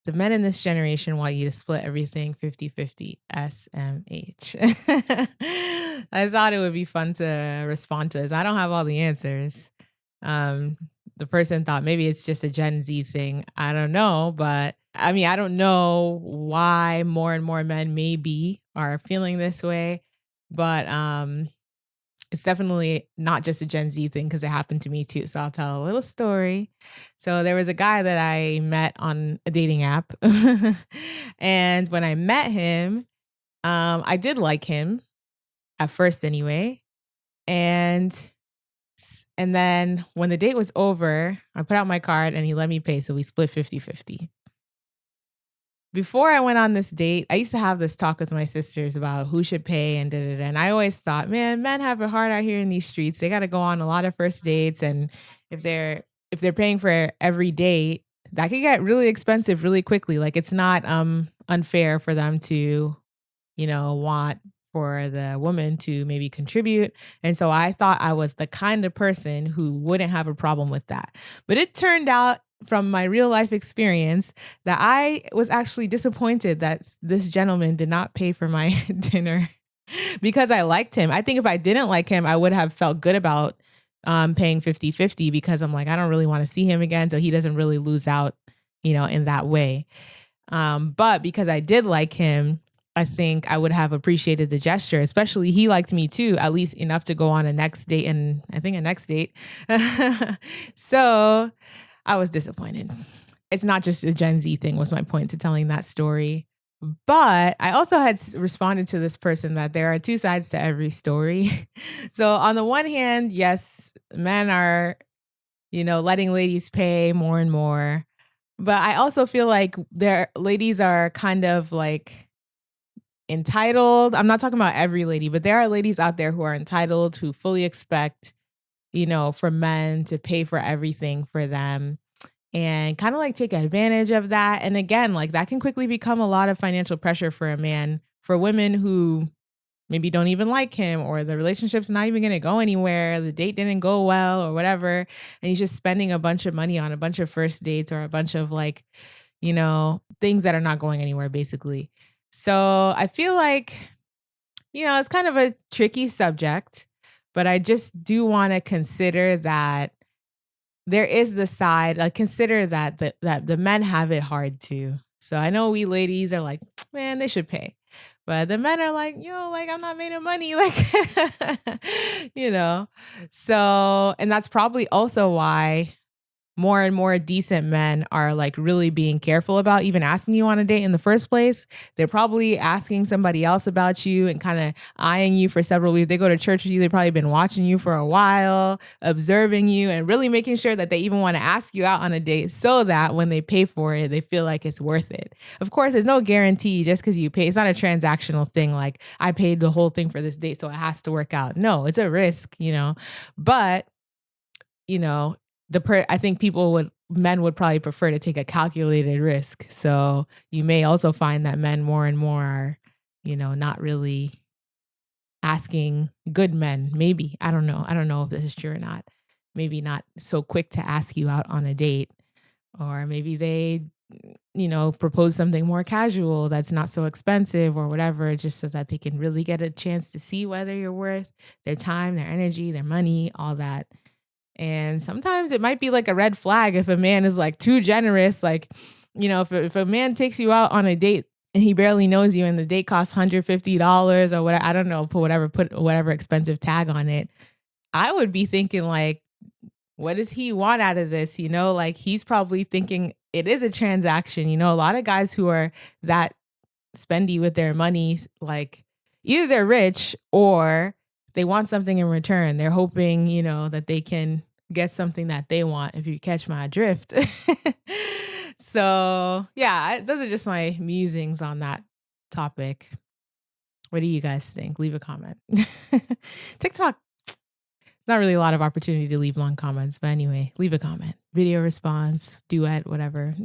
The men in this generation want you to split everything 50-50. SMH. I thought it would be fun to respond to this. I don't have all the answers. Um, the person thought maybe it's just a Gen Z thing. I don't know, but I mean, I don't know why more and more men maybe are feeling this way, but it's definitely not just a Gen Z thing because it happened to me too. So I'll tell a little story. So there was a guy that I met on a dating app. And when I met him, I did like him at first anyway. And then when the date was over, I put out my card and he let me pay. So we split 50-50. Before I went on this date, I used to have this talk with my sisters about who should pay and da da da. And I always thought, man, men have it hard out here in these streets. They got to go on a lot of first dates, and if they're paying for every date, that could get really expensive really quickly. Like it's not unfair for them to, want for the woman to maybe contribute. And so I thought I was the kind of person who wouldn't have a problem with that. But it turned out from my real life experience that I was actually disappointed that this gentleman did not pay for my dinner because I liked him. I think if I didn't like him, I would have felt good about paying 50-50 because I'm like, I don't really want to see him again. So he doesn't really lose out, in that way. But because I did like him, I think I would have appreciated the gesture, especially he liked me too, at least enough to go on a next date, and I think a next date. So I was disappointed. It's not just a Gen Z thing was my point to telling that story. But I also had responded to this person that there are two sides to every story. So on the one hand, yes, men are, letting ladies pay more and more. But I also feel like their ladies are kind of like entitled. I'm not talking about every lady, but there are ladies out there who are entitled, who fully expect, for men to pay for everything for them and kind of like take advantage of that. And again, like that can quickly become a lot of financial pressure for a man, for women who maybe don't even like him, or the relationship's not even going to go anywhere. The date didn't go well or whatever. And he's just spending a bunch of money on a bunch of first dates or a bunch of like, things that are not going anywhere basically. So I feel like, it's kind of a tricky subject, but I just do want to consider that there is the side, like consider that the men have it hard too. So I know we ladies are like, man, they should pay. But the men are like, like I'm not made of money. Like, So, and that's probably also why more and more decent men are like really being careful about even asking you on a date in the first place. They're probably asking somebody else about you and kind of eyeing you for several weeks. They go to church with you. They've probably been watching you for a while, observing you, and really making sure that they even want to ask you out on a date so that when they pay for it, they feel like it's worth it. Of course, there's no guarantee just because you pay. It's not a transactional thing like I paid the whole thing for this date, so it has to work out. No, it's a risk, but I think men would probably prefer to take a calculated risk. So you may also find that men more and more are, not really asking good men. Maybe, I don't know. I don't know if this is true or not. Maybe not so quick to ask you out on a date, or maybe they, propose something more casual that's not so expensive or whatever, just so that they can really get a chance to see whether you're worth their time, their energy, their money, all that. And sometimes it might be like a red flag if a man is like too generous. Like, if a man takes you out on a date and he barely knows you and the date costs $150 or whatever, I don't know, put whatever expensive tag on it. I would be thinking like, what does he want out of this? Like he's probably thinking it is a transaction. A lot of guys who are that spendy with their money, like either they're rich or they want something in return. They're hoping, that they can get something that they want, if you catch my drift. So, yeah, those are just my musings on that topic. What do you guys think? Leave a comment. TikTok, not really a lot of opportunity to leave long comments, but anyway, leave a comment. Video response, duet, whatever.